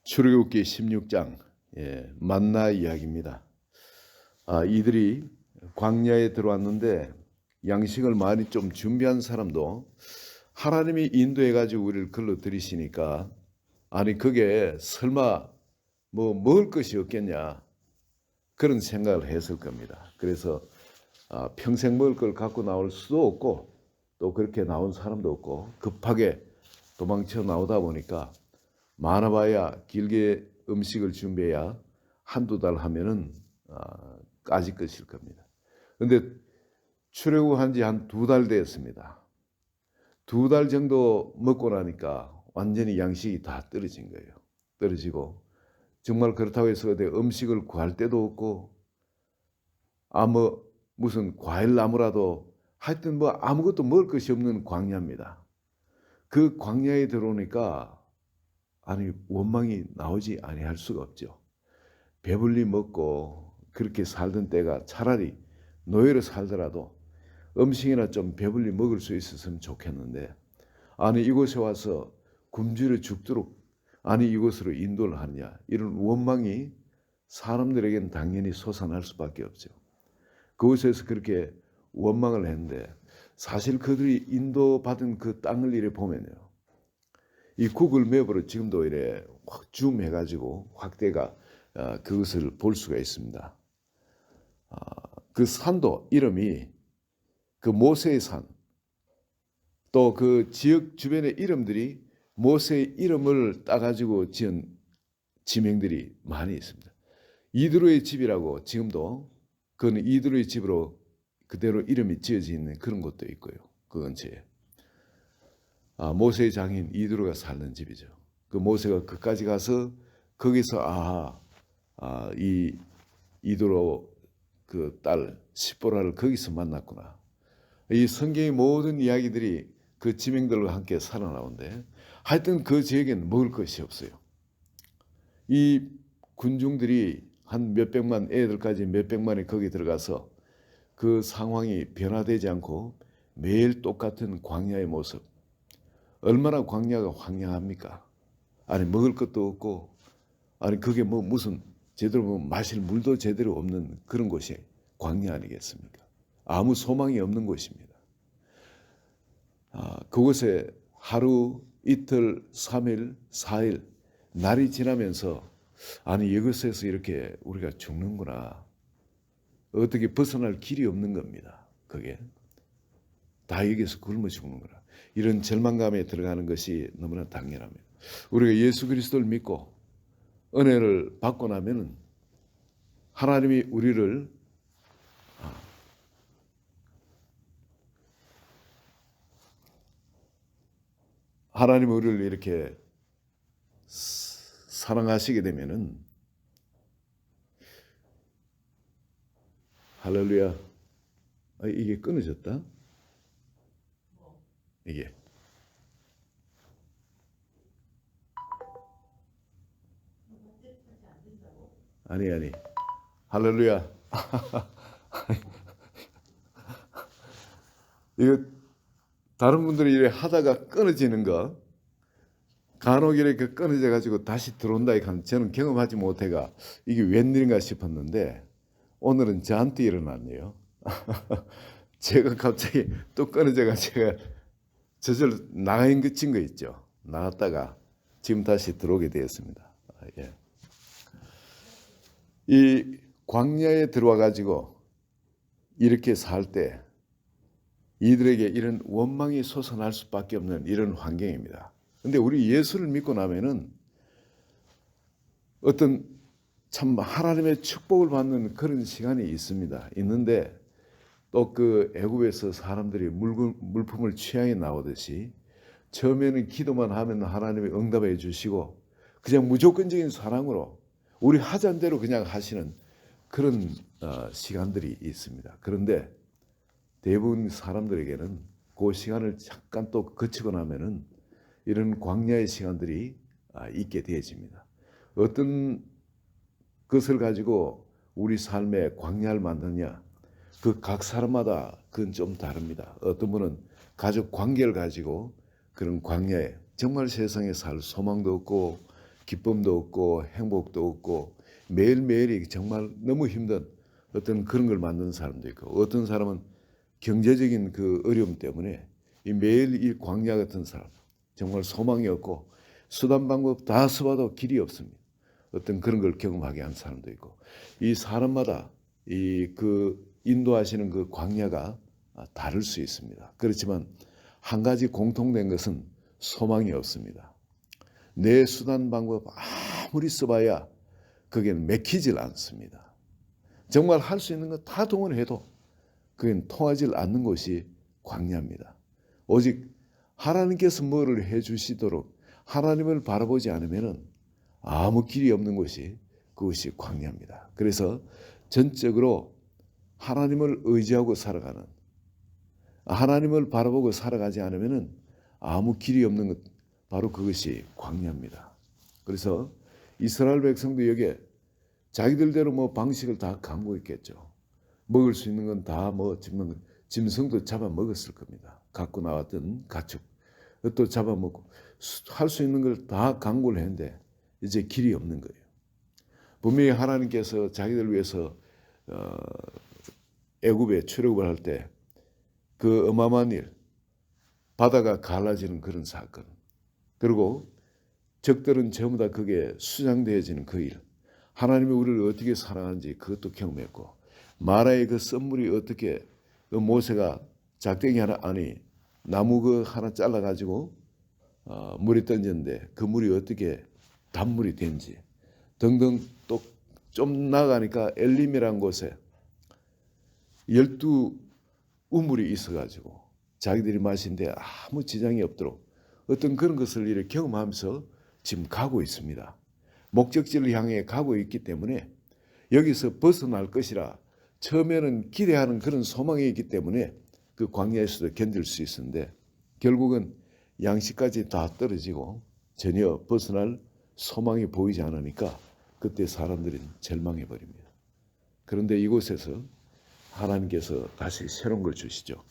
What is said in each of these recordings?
출애굽기 16장 만나 이야기입니다. 이들이 광야에 들어왔는데 양식을 많이 좀 준비한 사람도 하나님이 인도해 가지고 우리를 걸러 들이시니까 그게 설마 뭐 먹을 것이 없겠냐 그런 생각을 했을 겁니다. 그래서 평생 먹을 걸 갖고 나올 수도 없고 또 그렇게 나온 사람도 없고 급하게 도망쳐 나오다 보니까 많아봐야 길게 음식을 준비해야 한두 달 하면은 까질 것일 겁니다. 그런데 출애굽한 지 한 2달 됐습니다. 2달 정도 먹고 나니까 완전히 양식이 다 떨어진 거예요. 떨어지고 정말 그렇다고 해서 음식을 구할 데도 없고 무슨 과일 나무라도 하여튼 뭐 아무것도 먹을 것이 없는 광야입니다. 그 광야에 들어오니까 원망이 나오지 아니할 수가 없죠. 배불리 먹고 그렇게 살던 때가 차라리 노예로 살더라도 음식이나 좀 배불리 먹을 수 있었으면 좋겠는데 이곳에 와서 굶주려 죽도록 이곳으로 인도를 하느냐 이런 원망이 사람들에게는 당연히 솟아날 수밖에 없죠. 그곳에서 그렇게 원망을 했는데 사실 그들이 인도받은 그 땅을 이래 보면요. 이 구글 맵으로 지금도 이래 확 줌해가지고 확대가 그것을 볼 수가 있습니다. 그 산도 이름이 그 모세의 산, 또 그 지역 주변의 이름들이 모세의 이름을 따가지고 지은 지명들이 많이 있습니다. 이드로의 집이라고 지금도 그건 이드로의 집으로 그대로 이름이 지어져 있는 그런 곳도 있고요. 그 근처에. 모세의 장인 이드로가 살던 집이죠. 그 모세가 그까지 가서 거기서 이 이드로 그 딸 시보라를 거기서 만났구나. 이 성경의 모든 이야기들이 그 지명들과 함께 살아나오는데 하여튼 그 지역에는 먹을 것이 없어요. 이 군중들이 한 몇백만 애들까지 몇백만이 거기 들어가서 그 상황이 변화되지 않고 매일 똑같은 광야의 모습. 얼마나 광야가 황량합니까? 먹을 것도 없고 그게 무슨 제대로 마실 물도 제대로 없는 그런 곳이 광야 아니겠습니까? 아무 소망이 없는 곳입니다. 그곳에 하루, 이틀, 3일, 4일 날이 지나면서 이것에서 이렇게 우리가 죽는구나. 어떻게 벗어날 길이 없는 겁니다. 그게 다 여기서 굶어 죽는구나. 이런 절망감에 들어가는 것이 너무나 당연합니다. 우리가 예수 그리스도를 믿고 은혜를 받고 나면은 하나님이 우리를 이렇게 사랑하시게 되면은 할렐루야. 이게 끊어졌다. 이게 아니 할렐루야. 이거 다른 분들이 이래 하다가 끊어지는 거 간혹 이렇게 끊어져 가지고 다시 들어온다 이건 저는 경험하지 못해가 이게 웬일인가 싶었는데 오늘은 저한테 일어났네요. 제가 갑자기 또 끊어져가 제가 저절로 나가인 그친 거 있죠. 나갔다가 지금 다시 들어오게 되었습니다. 이 광야에 들어와 가지고 이렇게 살 때 이들에게 이런 원망이 솟아날 수밖에 없는 이런 환경입니다. 근데 우리 예수를 믿고 나면은 어떤 참 하나님의 축복을 받는 그런 시간이 있는데 또 그 애굽에서 사람들이 물품을 취향에 나오듯이 처음에는 기도만 하면 하나님이 응답해 주시고 그냥 무조건적인 사랑으로 우리 하자는 대로 그냥 하시는 그런 시간들이 있습니다. 그런데 대부분 사람들에게는 그 시간을 잠깐 또 거치고 나면은 이런 광야의 시간들이 있게 되어집니다. 어떤 것을 가지고 우리 삶의 광야를 만드냐? 그 각 사람마다 그건 좀 다릅니다. 어떤 분은 가족 관계를 가지고 그런 광야에 정말 세상에 살 소망도 없고 기쁨도 없고 행복도 없고 매일매일이 정말 너무 힘든 어떤 그런 걸 만드는 사람도 있고, 어떤 사람은 경제적인 그 어려움 때문에 이 매일 이 광야 같은 사람, 정말 소망이 없고 수단 방법 다 써봐도 길이 없습니다. 어떤 그런 걸 경험하게 한 사람도 있고, 이 사람마다 이 그 인도하시는 그 광야가 다를 수 있습니다. 그렇지만 한 가지 공통된 것은 소망이 없습니다. 내 수단 방법 아무리 써봐야 그게는 맥히질 않습니다. 정말 할 수 있는 거 다 동원해도 그게 통하지 않는 것이 광야입니다. 오직 하나님께서 뭐를 해주시도록 하나님을 바라보지 않으면 아무 길이 없는 것이 그것이 광야입니다. 그래서 전적으로 하나님을 의지하고 살아가는, 하나님을 바라보고 살아가지 않으면 아무 길이 없는 것, 바로 그것이 광야입니다. 그래서 이스라엘 백성도 여기에 자기들대로 뭐 방식을 다 갖고 있겠죠. 먹을 수 있는 건 다 뭐 짐승도 잡아 먹었을 겁니다. 갖고 나왔던 가축 또 잡아먹고 할 수 있는 걸 다 강구를 했는데 이제 길이 없는 거예요. 분명히 하나님께서 자기들 위해서 애굽에 출애굽을 할 때 그 어마어마한 일, 바다가 갈라지는 그런 사건, 그리고 적들은 전부 다 그게 수장되어지는 그 일, 하나님이 우리를 어떻게 사랑하는지 그것도 경험했고, 마라의 그 썬물이 어떻게 그 모세가 작대기 하나 아니 나무 그 하나 잘라가지고 물에 던졌는데 그 물이 어떻게 단물이 된지 등등, 또 좀 나가니까 엘림이라는 곳에 12 우물이 있어가지고 자기들이 마신데 아무 지장이 없도록 어떤 그런 것을 이렇게 경험하면서 지금 가고 있습니다. 목적지를 향해 가고 있기 때문에 여기서 벗어날 것이라 처음에는 기대하는 그런 소망이 있기 때문에 그 광야에서도 견딜 수 있었는데, 결국은 양식까지 다 떨어지고 전혀 벗어날 소망이 보이지 않으니까 그때 사람들은 절망해 버립니다. 그런데 이곳에서 하나님께서 다시 새로운 걸 주시죠.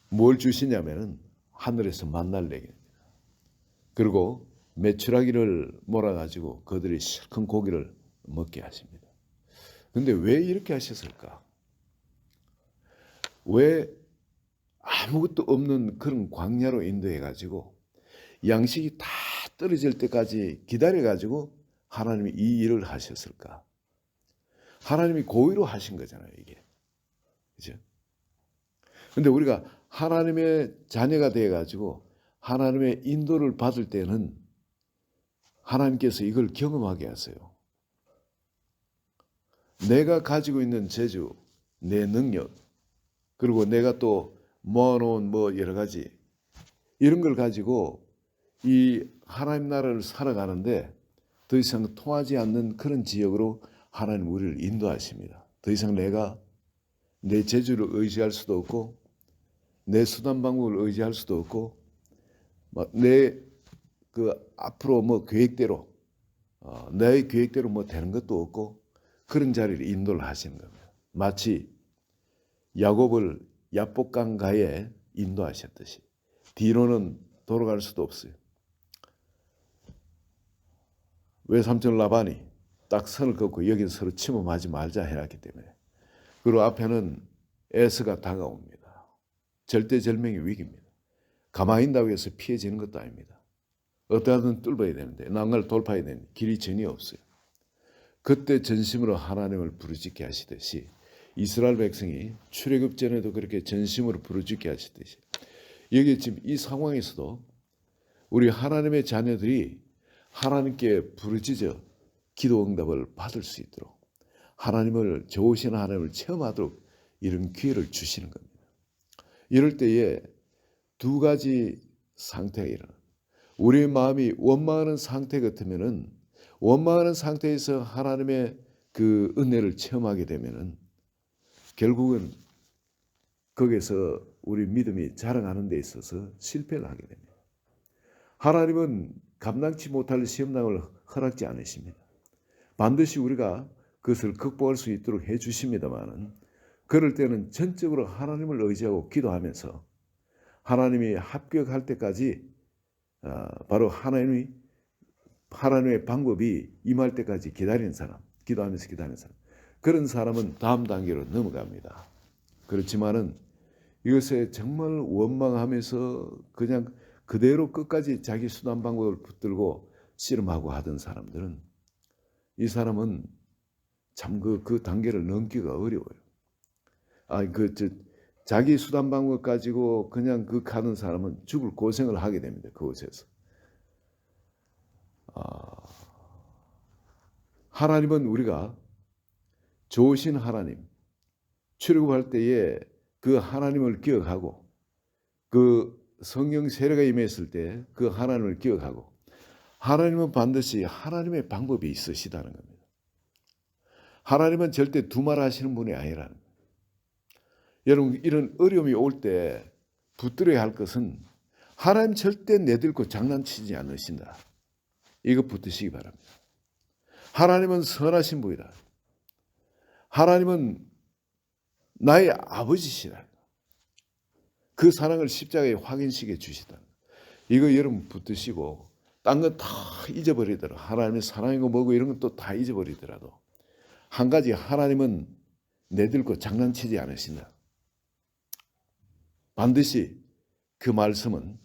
뭘 주시냐면은 하늘에서 만나를 내립니다. 그리고 메추라기를 몰아가지고 그들이 큰 고기를 먹게 하십니다. 근데 왜 이렇게 하셨을까? 왜 아무것도 없는 그런 광야로 인도해가지고 양식이 다 떨어질 때까지 기다려가지고 하나님이 이 일을 하셨을까? 하나님이 고의로 하신 거잖아요, 이게. 그죠? 근데 우리가 하나님의 자녀가 되어가지고 하나님의 인도를 받을 때는 하나님께서 이걸 경험하게 하세요. 내가 가지고 있는 재주, 내 능력, 그리고 내가 또 모아놓은 뭐 여러 가지 이런 걸 가지고 이 하나님 나라를 살아가는데 더 이상 통하지 않는 그런 지역으로 하나님 우리를 인도하십니다. 더 이상 내가 내 재주를 의지할 수도 없고 내 수단 방법을 의지할 수도 없고 내 그 앞으로 뭐 계획대로 내 계획대로 뭐 되는 것도 없고 그런 자리를 인도를 하시는 겁니다. 마치 야곱을 야복강가에 인도하셨듯이 뒤로는 돌아갈 수도 없어요. 외삼촌 라반이 딱 선을 긋고 여기서 서로 침범하지 말자 해놨기 때문에, 그리고 앞에는 에서가 다가옵니다. 절대절명의 위기입니다. 가만히 있다고 해서 피해지는 것도 아닙니다. 어떻게든 뚫어야 되는데 난간을 돌파해야 되는데 길이 전혀 없어요. 그때 전심으로 하나님을 부르짖게 하시듯이 이스라엘 백성이 출애굽 전에도 그렇게 전심으로 부르짖게 하시듯이 여기 지금 이 상황에서도 우리 하나님의 자녀들이 하나님께 부르짖어 기도 응답을 받을 수 있도록 하나님을, 좋으신 하나님을 체험하도록 이런 기회를 주시는 겁니다. 이럴 때에 두 가지 상태가 일어나요. 우리의 마음이 원망하는 상태 같으면은, 원망하는 상태에서 하나님의 그 은혜를 체험하게 되면은 결국은 거기서 우리 믿음이 자라나는 데 있어서 실패를 하게 됩니다. 하나님은 감당치 못할 시험당을 허락지 않으십니다. 반드시 우리가 그것을 극복할 수 있도록 해주십니다마는, 그럴 때는 전적으로 하나님을 의지하고 기도하면서 하나님이 합격할 때까지 바로 하나님의 방법이 임할 때까지 기다리는 사람, 기도하면서 기다리는 사람, 그런 사람은 다음 단계로 넘어갑니다. 그렇지만은 이것에 정말 원망하면서 그냥 그대로 끝까지 자기 수단 방법을 붙들고 씨름하고 하던 사람들은, 이 사람은 참 그 단계를 넘기가 어려워요. 자기 수단 방법 가지고 그냥 그 가는 사람은 죽을 고생을 하게 됩니다. 그곳에서. 하나님은 우리가 좋으신 하나님, 출애굽할 때에 그 하나님을 기억하고, 그 성령 세례가 임했을 때 그 하나님을 기억하고, 하나님은 반드시 하나님의 방법이 있으시다는 겁니다. 하나님은 절대 두말하시는 분이 아니라는 거예요. 여러분, 이런 어려움이 올 때 붙들어야 할 것은 하나님 절대 내들고 장난치지 않으신다. 이거 붙드시기 바랍니다. 하나님은 선하신 분이다. 하나님은 나의 아버지시다. 그 사랑을 십자가에 확인시켜 주시다. 이거 여러분 붙드시고 딴 거 다 잊어버리더라도, 하나님의 사랑이고 뭐고 이런 것도 다 잊어버리더라도 한 가지, 하나님은 내들고 장난치지 않으신다. 반드시 그 말씀은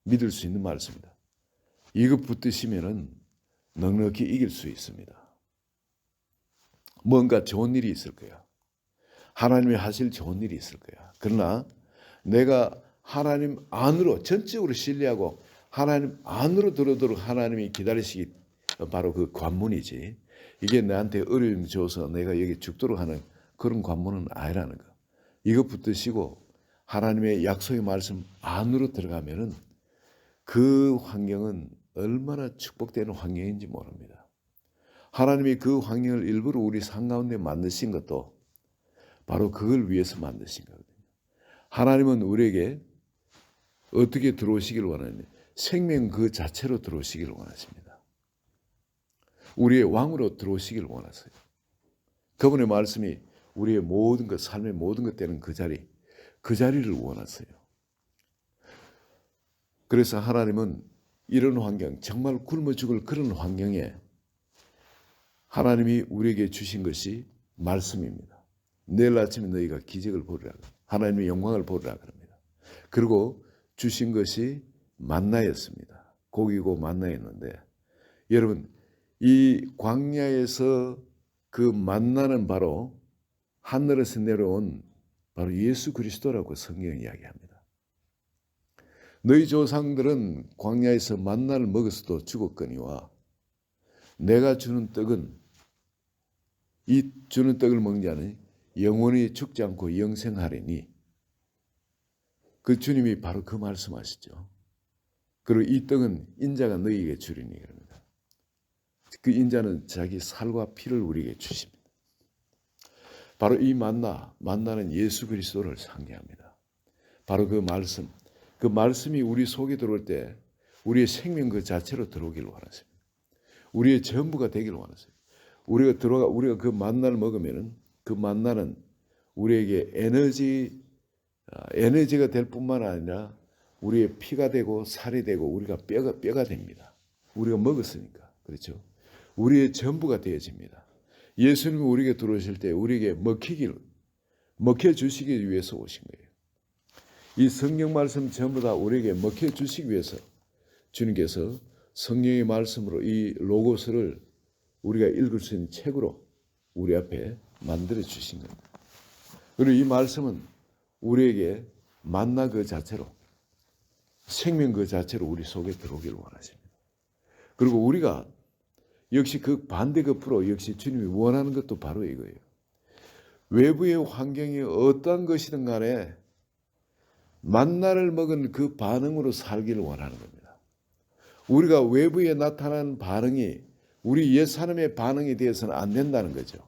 믿을 수 있는 말씀이다. 이거 붙드시면은 넉넉히 이길 수 있습니다. 뭔가 좋은 일이 있을 거야. 하나님이 하실 좋은 일이 있을 거야. 그러나 내가 하나님 안으로 전적으로 신뢰하고 하나님 안으로 들어도록 하나님이 기다리시기, 바로 그 관문이지, 이게 나한테 어려움 줘서 내가 여기 죽도록 하는 그런 관문은 아니라는 거. 이거 붙드시고 하나님의 약속의 말씀 안으로 들어가면은 그 환경은 얼마나 축복되는 환경인지 모릅니다. 하나님이 그 환경을 일부러 우리 삶 가운데 만드신 것도 바로 그걸 위해서 만드신 거거든요. 하나님은 우리에게 어떻게 들어오시기를 원하느냐? 생명 그 자체로 들어오시기를 원하십니다. 우리의 왕으로 들어오시기를 원하세요. 그분의 말씀이 우리의 모든 것, 삶의 모든 것 되는 그 자리를 원하세요. 그래서 하나님은 이런 환경, 정말 굶어 죽을 그런 환경에 하나님이 우리에게 주신 것이 말씀입니다. 내일 아침에 너희가 기적을 보리라, 하나님의 영광을 보리라 그럽니다. 그리고 주신 것이 만나였습니다. 고기고 만나였는데, 여러분, 이 광야에서 그 만나는 바로 하늘에서 내려온 바로 예수 그리스도라고 성경이 이야기합니다. 너희 조상들은 광야에서 만나를 먹었어도 죽었거니와 내가 주는 떡은, 이 주는 떡을 먹는 자는 영원히 죽지 않고 영생하리니, 그 주님이 바로 그 말씀하시죠. 그리고 이 떡은 인자가 너희에게 주리니 그럽니다. 그 인자는 자기 살과 피를 우리에게 주십니다. 바로 이 만나는 예수 그리스도를 상징합니다. 바로 그 말씀이 우리 속에 들어올 때 우리의 생명 그 자체로 들어오기를 원하십니다. 우리의 전부가 되기를 원하세요. 우리가 그 만나를 먹으면은 그 만나는 우리에게 에너지가 될 뿐만 아니라 우리의 피가 되고 살이 되고 우리가 뼈가 됩니다. 우리가 먹었으니까. 그렇죠? 우리의 전부가 되어집니다. 예수님이 우리에게 들어오실 때 우리에게 먹혀주시기 위해서 오신 거예요. 이 성경 말씀 전부 다 우리에게 먹혀주시기 위해서 주님께서 성령의 말씀으로 이 로고스를 우리가 읽을 수 있는 책으로 우리 앞에 만들어 주신 겁니다. 그리고 이 말씀은 우리에게 만나 그 자체로, 생명 그 자체로 우리 속에 들어오기를 원하십니다. 그리고 우리가 역시 그 반대급부로 역시 주님이 원하는 것도 바로 이거예요. 외부의 환경이 어떠한 것이든 간에 만나를 먹은 그 반응으로 살기를 원하는 겁니다. 우리가 외부에 나타난 반응이 우리 옛사람의 반응이 되어서는 안 된다는 거죠.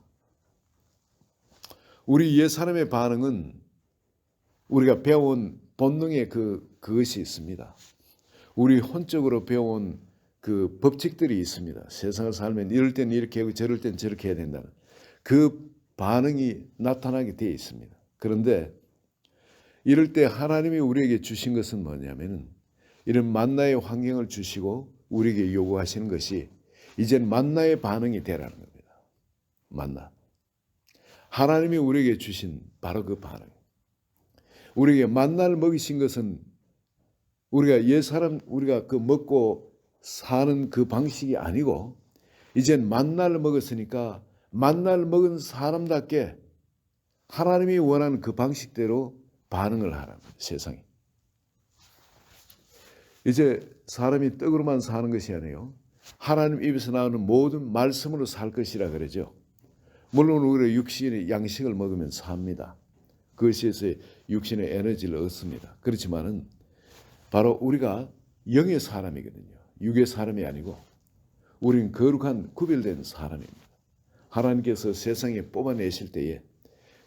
우리 옛사람의 반응은 우리가 배워온 본능의 그것이 있습니다. 우리 혼적으로 배워온 그 법칙들이 있습니다. 세상을 살면 이럴 때는 이렇게 하고 저럴 때는 저렇게 해야 된다는 그 반응이 나타나게 되어 있습니다. 그런데 이럴 때 하나님이 우리에게 주신 것은 뭐냐면은 이런 만나의 환경을 주시고 우리에게 요구하시는 것이 이젠 만나의 반응이 되라는 겁니다. 만나. 하나님이 우리에게 주신 바로 그 반응. 우리에게 만나를 먹이신 것은 우리가 그 먹고 사는 그 방식이 아니고 이젠 만나를 먹었으니까 만나를 먹은 사람답게 하나님이 원하는 그 방식대로 반응을 하라는 거예요, 세상에. 이제 사람이 떡으로만 사는 것이 아니에요. 하나님 입에서 나오는 모든 말씀으로 살 것이라 그러죠. 물론 우리가 육신의 양식을 먹으면 삽니다. 그것에서 육신의 에너지를 얻습니다. 그렇지만은 바로 우리가 영의 사람이거든요. 육의 사람이 아니고 우리는 거룩한 구별된 사람입니다. 하나님께서 세상에 뽑아내실 때에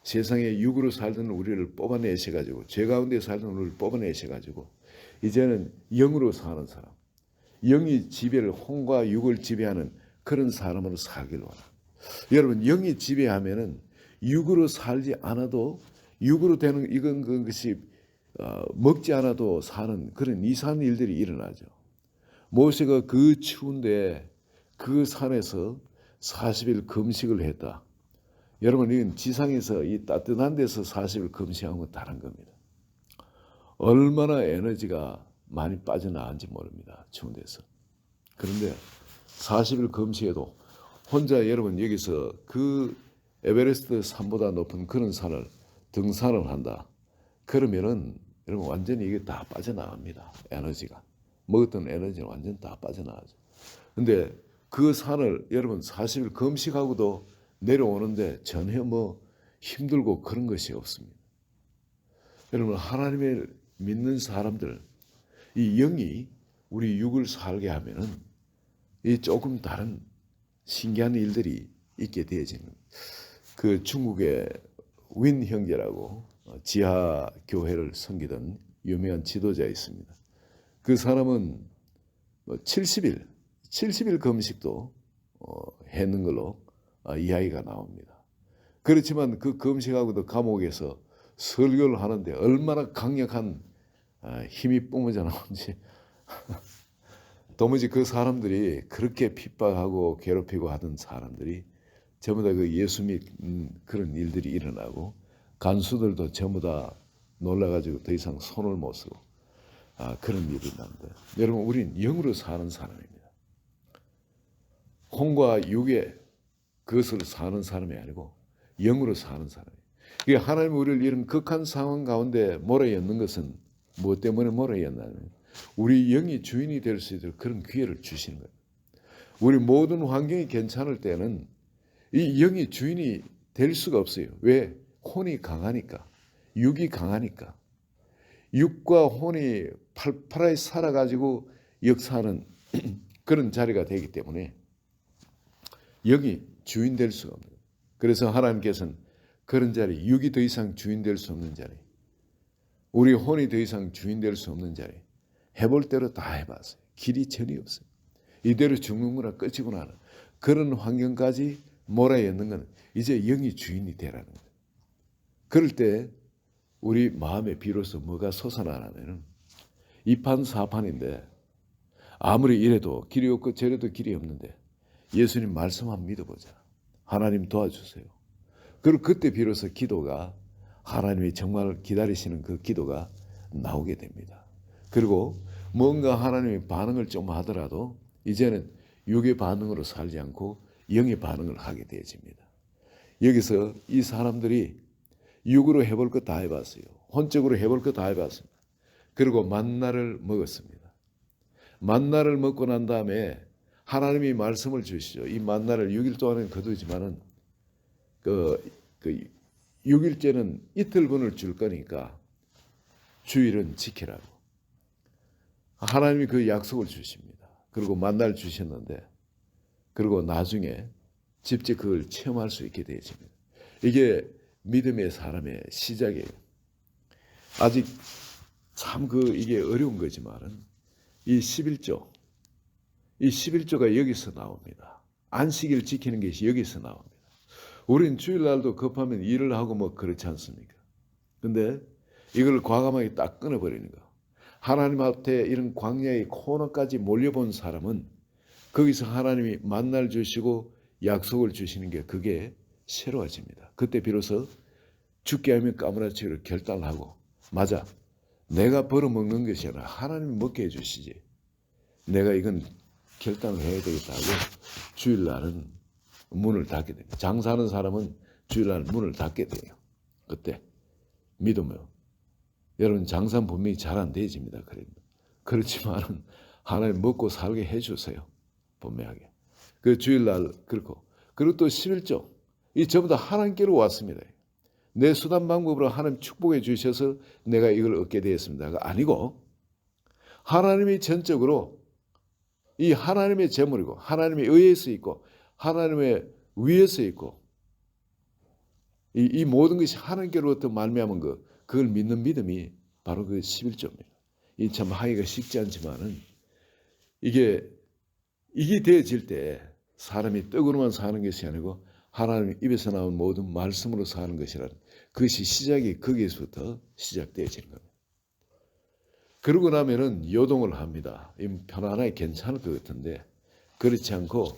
세상에 육으로 살던 우리를 뽑아내셔가지고 죄 가운데 살던 우리를 뽑아내셔가지고 이제는 영으로 사는 사람, 영이 지배를 혼과 육을 지배하는 그런 사람으로 살기를 원합니다. 여러분 영이 지배하면은 육으로 살지 않아도 육으로 되는 이건 것이 먹지 않아도 사는 그런 이상한 일들이 일어나죠. 모세가 그 추운데 그 산에서 40일 금식을 했다. 여러분 이건 지상에서 이 따뜻한 데서 40일 금식한 건 다른 겁니다. 얼마나 에너지가 많이 빠져나간지 모릅니다. 추운 데서. 그런데 40일 금식에도 혼자 여러분 여기서 그 에베레스트 산보다 높은 그런 산을 등산을 한다. 그러면은 여러분 완전히 이게 다 빠져나갑니다. 에너지가. 먹었던 에너지는 완전 다 빠져나가죠. 근데 그 산을 여러분 40일 금식하고도 내려오는데 전혀 뭐 힘들고 그런 것이 없습니다. 여러분 하나님을 믿는 사람들 이 영이 우리 육을 살게 하면은 이 조금 다른 신기한 일들이 있게 되어지는 그 중국의 윈 형제라고 지하 교회를 섬기던 유명한 지도자 있습니다. 그 사람은 70일 금식도 했는 걸로 이야기가 나옵니다. 그렇지만 그 금식하고도 감옥에서 설교를 하는데 얼마나 강력한 힘이 뿜어져 나오는지 도무지 그 사람들이 그렇게 핍박하고 괴롭히고 하던 사람들이 전부 다 그 예수 믿는 그런 일들이 일어나고 간수들도 전부 다 놀라가지고 더 이상 손을 못 쓰고 그런 일이 납니다. 여러분 우리는 영으로 사는 사람입니다. 혼과 육의 그것을 사는 사람이 아니고 영으로 사는 사람이에요. 이게 하나님 우리를 이런 극한 상황 가운데 몰아넣는 것은 무엇 때문에 몰아넣냐면 우리 영이 주인이 될 수 있도록 그런 기회를 주시는 거예요. 우리 모든 환경이 괜찮을 때는 이 영이 주인이 될 수가 없어요. 왜? 혼이 강하니까. 육이 강하니까. 육과 혼이 팔팔하게 살아가지고 역사하는 그런 자리가 되기 때문에 영이 주인 될 수가 없는 거예요. 그래서 하나님께서는 그런 자리, 육이 더 이상 주인 될 수 없는 자리, 우리 혼이 더 이상 주인 될 수 없는 자리, 해볼 대로 다 해봤어요. 길이 전혀 없어요. 이대로 죽는구나 끝이구나 하는 그런 환경까지 몰아넣는 건 이제 영이 주인이 되라는 거예요. 그럴 때 우리 마음에 비로소 뭐가 솟아나냐면 이판사판인데 아무리 이래도 길이 없고 저래도 길이 없는데 예수님 말씀 한번 믿어보자. 하나님 도와주세요. 그리고 그때 비로소 기도가 하나님이 정말 기다리시는 그 기도가 나오게 됩니다. 그리고 뭔가 하나님의 반응을 좀 하더라도 이제는 육의 반응으로 살지 않고 영의 반응을 하게 되어집니다. 여기서 이 사람들이 육으로 해볼 것 다 해봤어요. 혼적으로 해볼 것 다 해봤습니다. 그리고 만나를 먹었습니다. 만나를 먹고 난 다음에 하나님이 말씀을 주시죠. 이 만나를 6일 동안은 거두지만은 그 6일째는 이틀분을 줄 거니까 주일은 지키라고. 하나님이 그 약속을 주십니다. 그리고 만나를 주셨는데 그리고 나중에 직접 그걸 체험할 수 있게 되어집니다. 이게 믿음의 사람의 시작이에요. 아직 참 이게 어려운 거지만은 이 11조, 이 11조가 여기서 나옵니다. 안식일 지키는 것이 여기서 나옵니다. 우리는 주일날도 급하면 일을 하고 뭐 그렇지 않습니까? 근데 이걸 과감하게 딱 끊어버리는 거. 하나님 앞에 이런 광야의 코너까지 몰려본 사람은 거기서 하나님이 만나를 주시고 약속을 주시는 게 그게 새로워집니다. 그때 비로소 죽게 하면 까무라치기로 결단하고 맞아 내가 벌어먹는 것이 아니라 하나님이 먹게 해주시지 내가 이건 결단을 해야 되겠다 하고 주일날은 문을 닫게 됩니다. 장사하는 사람은 주일날 문을 닫게 돼요. 그때 믿으며 여러분 장사는 분명히 잘 안 되집니다. 그렇지만 하나님 먹고 살게 해주세요. 분명하게. 그 주일날 그렇고 그리고 또 11조 이 전부 다 하나님께로 왔습니다. 내 수단 방법으로 하나님 축복해 주셔서 내가 이걸 얻게 되었습니다가 아니고 하나님이 전적으로 이 하나님의 재물이고 하나님의 의에서 있고 하나님의 위에서 있고 이 모든 것이 하나님께로부터 말미암은 그걸 믿는 믿음이 바로 그 11조입니다. 이 참 하기가 쉽지 않지만은 이게 되어질 때 사람이 떡으로만 사는 것이 아니고 하나님 입에서 나온 모든 말씀으로 사는 것이라는 그것이 시작이 거기에서부터 시작되어지는 겁니다. 그러고 나면은 요동을 합니다. 편안하게 괜찮을 것 같은데 그렇지 않고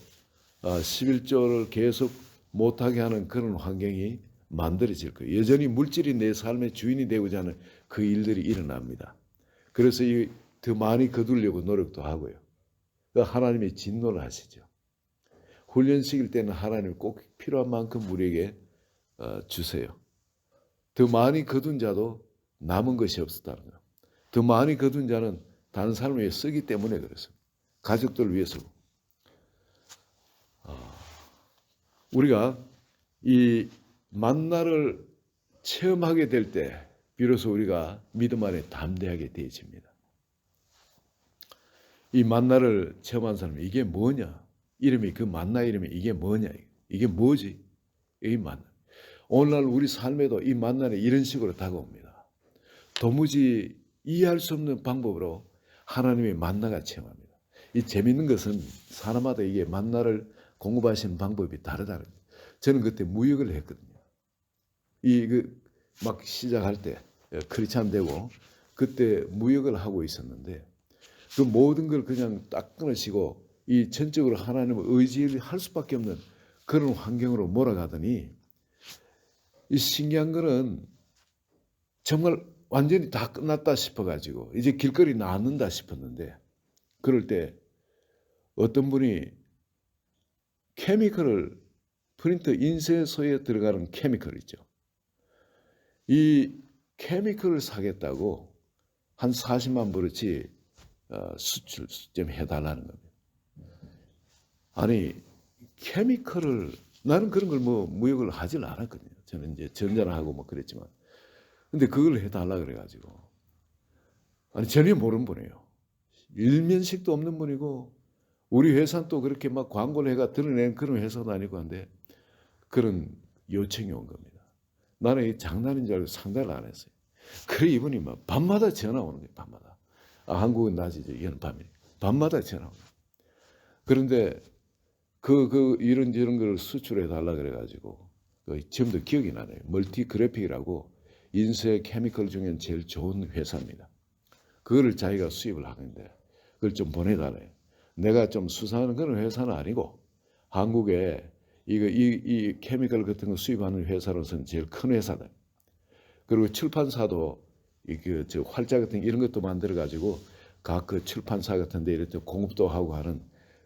11조를 계속 못하게 하는 그런 환경이 만들어질 거예요. 여전히 물질이 내 삶의 주인이 되고자 하는 그 일들이 일어납니다. 그래서 더 많이 거두려고 노력도 하고요. 하나님이 진노를 하시죠. 훈련시킬 때는 하나님이 꼭 필요한 만큼 우리에게 주세요. 더 많이 거둔 자도 남은 것이 없었다는 거예요. 더 많이 거둔 자는 다른 사람을 위해 쓰기 때문에 그렇습니다. 가족들을 위해서. 우리가 이 만나를 체험하게 될 때 비로소 우리가 믿음 안에 담대하게 되어집니다. 이 만나를 체험한 사람이 이게 뭐냐? 이름이 그 만나 이름이 이게 뭐냐? 이게 뭐지? 이 만나. 오늘날 우리 삶에도 이 만나는 이런 식으로 다가옵니다. 도무지 이해할 수 없는 방법으로 하나님의 만나가 체험합니다. 이 재밌는 것은 사람마다 이게 만나를 공급하시는 방법이 다르다는 거예요. 저는 그때 무역을 했거든요. 막 시작할 때 크리스찬 되고 그때 무역을 하고 있었는데 그 모든 걸 그냥 딱 끊으시고 이 전적으로 하나님을 의지할 수밖에 없는 그런 환경으로 몰아가더니 이 신기한 거는 정말 완전히 다 끝났다 싶어가지고 이제 길거리 나앉는다 싶었는데 그럴 때 어떤 분이 케미컬을 프린터 인쇄소에 들어가는 케미컬 있죠. 이 케미컬을 사겠다고 한 40만 버릇이 수출 좀 해달라는 겁니다. 아니 케미컬을 나는 그런 걸 뭐 무역을 하질 않았거든요. 저는 이제 전자를 하고 뭐 그랬지만 근데 그걸 해달라 그래가지고 아니 전혀 모르는 분이에요. 일면식도 없는 분이고 우리 회사는 또 그렇게 막 광고를 해가 드러내는 그런 회사도 아니고 한데 그런 요청이 온 겁니다. 나는 이 장난인 줄 알고 상대를 안 했어요. 그래 이분이 막 밤마다 전화 오는 거예요. 밤마다. 한국은 낮이죠. 이건 밤이에요. 밤마다 전화 오는 거예요. 그런데 이런 걸 수출해 달라 그래가지고 지금도 기억이 나네요. 멀티 그래픽이라고 인쇄 케미컬 중엔 제일 좋은 회사입니다. 그거를 자기가 수입을 하는데 그걸 좀 보내달래요. 내가 좀 수사하는 그런 회사는 아니고 한국에 이 케미컬 같은 거 수입하는 회사로서는 제일 큰 회사다. 그리고 출판사도 저 활자 같은 이런 것도 만들어 가지고 각 그 출판사 같은데 이렇게 공급도 하고 하는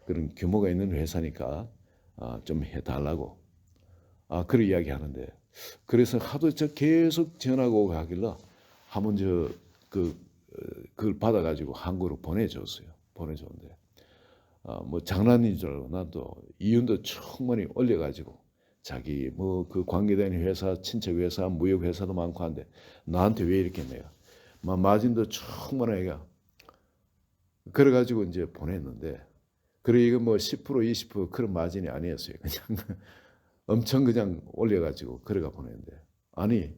그런 규모가 있는 회사니까 좀 해달라고 그런 이야기 하는데 그래서 하도 계속 전화가 오고 하길래 한번 그걸 받아가지고 한국으로 보내줬어요. 보내줬는데 뭐 장난인 줄 알고 난 또 이윤도 충분히 올려가지고 자기 뭐 그 관계되는 회사, 친척 회사, 무역 회사도 많고 한데 나한테 왜 이렇게 내가 마진도 충분하게 그래가지고 이제 보냈는데 그래 이거 뭐 10% 20% 그런 마진이 아니었어요. 그냥 엄청 그냥 올려가지고 그래가 보냈는데 아니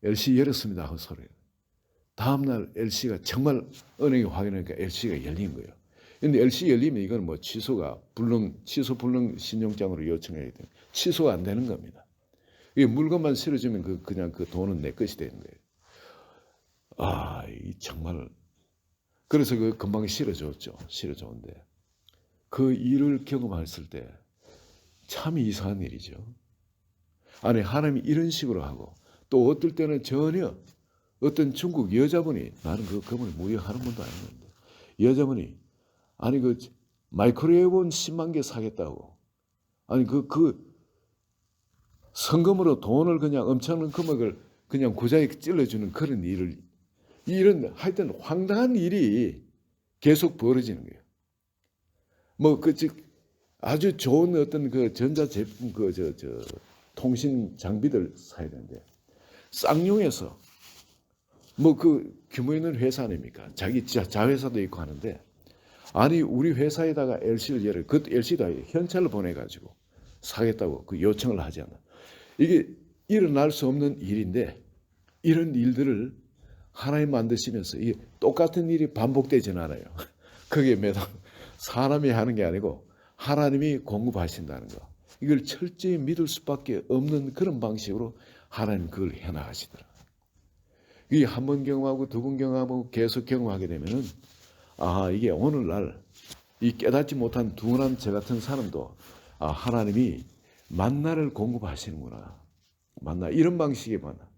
LC 열었습니다 하고 소리예요. 다음날 LC가 정말 은행에 확인하니까 LC가 열린 거예요. 근데 LC 열리면 이건 뭐 취소 불능 신용장으로 요청해야 돼요. 취소가 안 되는 겁니다. 이 물건만 실어주면 그냥 그 돈은 내 것이 되는 거예요. 이 정말 그래서 그 금방 실어줬죠. 실어줬는데 그 일을 경험했을 때 참 이상한 일이죠. 아니 하나님이 이런 식으로 하고 또 어떨 때는 전혀 어떤 중국 여자분이 나는 그 금을 무역하는 분도 아니었는데 여자분이 아니 그 마이크로웨이브온 10만 개 사겠다고 아니 그 성금으로 돈을 그냥 엄청난 금액을 그냥 고자에 찔러주는 그런 일을 이런 하여튼 황당한 일이 계속 벌어지는 거예요. 뭐 그 즉 아주 좋은 어떤 그 전자 제품 그 통신 장비들 사야 되는데 쌍용에서 뭐 그 규모 있는 회사 아닙니까? 자기 자회사도 있고 하는데 아니 우리 회사에다가 LC를 열어 그 LC다 현찰을 보내가지고 사겠다고 그 요청을 하지 않나. 이게 일어날 수 없는 일인데 이런 일들을 하나님 만드시면서 이 똑같은 일이 반복되지는 않아요. 그게 매달 사람이 하는 게 아니고 하나님이 공급하신다는 거. 이걸 철저히 믿을 수밖에 없는 그런 방식으로 하나님 그걸 해나가시더라고요. 이 한 번 경험하고 두 번 경험하고 계속 경험하게 되면은 아 이게 오늘날 이 깨닫지 못한 둔한 저 같은 사람도 아 하나님이 만나를 공급하시는구나. 만나 이런 방식의 만나.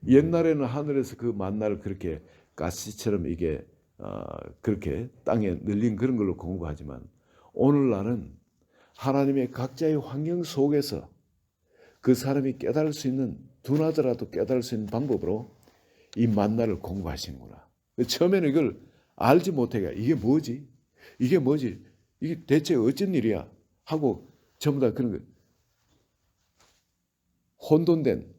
옛날에는 하늘에서 그 만나를 그렇게 가시처럼 이게 그렇게 땅에 늘린 그런 걸로 공급하지만 오늘날은 하나님의 각자의 환경 속에서 그 사람이 깨달을 수 있는 둔하더라도 깨달을 수 있는 방법으로 이 만나를 공급하시는구나. 처음에는 이걸 알지 못해가 이게 뭐지? 이게 뭐지? 이게 대체 어쩐 일이야? 하고 전부 다 그런 거 혼돈된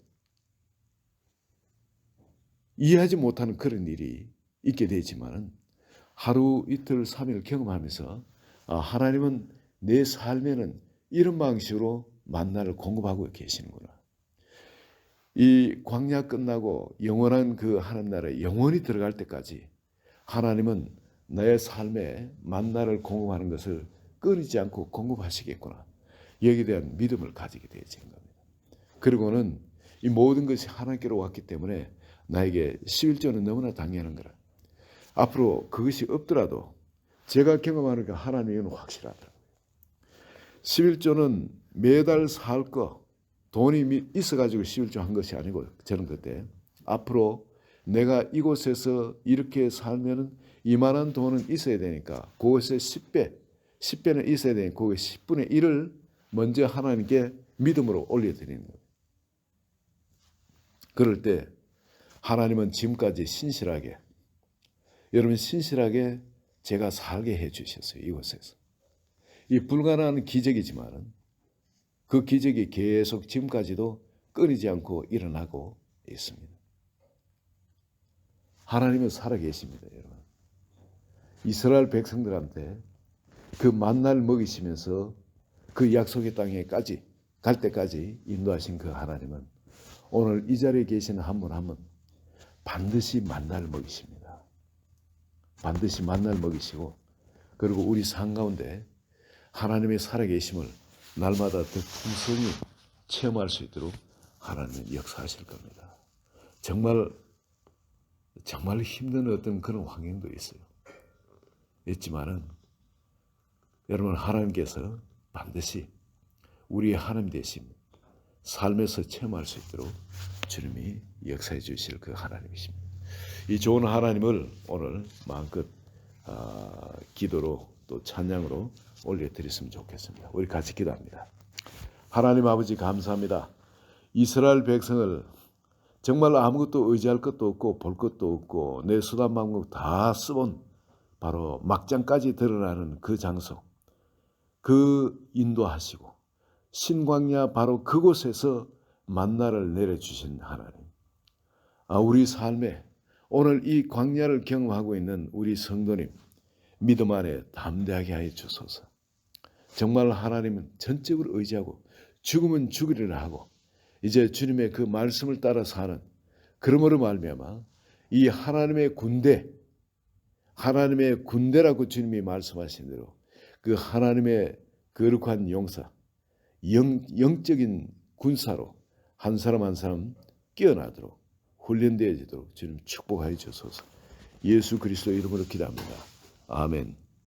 이해하지 못하는 그런 일이 있게 되지만 하루 이틀 3일 경험하면서 하나님은 내 삶에는 이런 방식으로 만나를 공급하고 계시는구나. 이 광야 끝나고 영원한 그 하나님 나라에 영원히 들어갈 때까지 하나님은 나의 삶에 만나를 공급하는 것을 끊이지 않고 공급하시겠구나. 여기에 대한 믿음을 가지게 되어지는 겁니다. 그리고는 이 모든 것이 하나님께로 왔기 때문에 나에게 11조는 너무나 당연한 거라. 앞으로 그것이 없더라도 제가 경험하는 그 하나님은 확실하더라고요. 11조는 매달 살 거 돈이 있어가지고 11조 한 것이 아니고 저는 그때 앞으로 내가 이곳에서 이렇게 살면은 이만한 돈은 있어야 되니까 그것의 10배는 있어야 되니까 그게 10분의 1을 먼저 하나님께 믿음으로 올려드리는 거예요. 그럴 때 하나님은 지금까지 신실하게 여러분 신실하게 제가 살게 해주셨어요. 이곳에서. 이 불가능한 기적이지만 그 기적이 계속 지금까지도 끊이지 않고 일어나고 있습니다. 하나님은 살아계십니다. 여러분. 이스라엘 백성들한테 그 만나를 먹이시면서 그 약속의 땅에까지 갈 때까지 인도하신 그 하나님은 오늘 이 자리에 계시는 한 분 한 분 반드시 만나를 먹이십니다. 반드시 만나를 먹이시고 그리고 우리 삶 가운데 하나님의 살아계심을 날마다 더 풍성히 체험할 수 있도록 하나님은 역사하실 겁니다. 정말 힘든 어떤 그런 환경도 있어요. 있지만은 여러분 하나님께서 반드시 우리의 하나님 되심 삶에서 체험할 수 있도록 주님이 역사해 주실 그 하나님이십니다. 이 좋은 하나님을 오늘 마음껏 기도로 또 찬양으로 올려드렸으면 좋겠습니다. 우리 같이 기도합니다. 하나님 아버지 감사합니다. 이스라엘 백성을 정말 아무것도 의지할 것도 없고 볼 것도 없고 내 수단 방법 다 써본 바로 막장까지 드러나는 그 장소 그 인도하시고 신광야 바로 그곳에서 만나를 내려주신 하나님. 우리 삶에 오늘 이 광야를 경험하고 있는 우리 성도님 믿음 안에 담대하게 하여 주소서. 정말 하나님은 전적으로 의지하고 죽으면 죽으리라 하고 이제 주님의 그 말씀을 따라 사는 그러므로 말미암아 이 하나님의 군대라고 주님이 말씀하신 대로 그 하나님의 거룩한 용사 영적인 군사로 한 사람 한 사람 깨어나도록 훈련되어지도록 주님 축복하여 주소서. 예수 그리스도 이름으로 기도합니다. 아멘.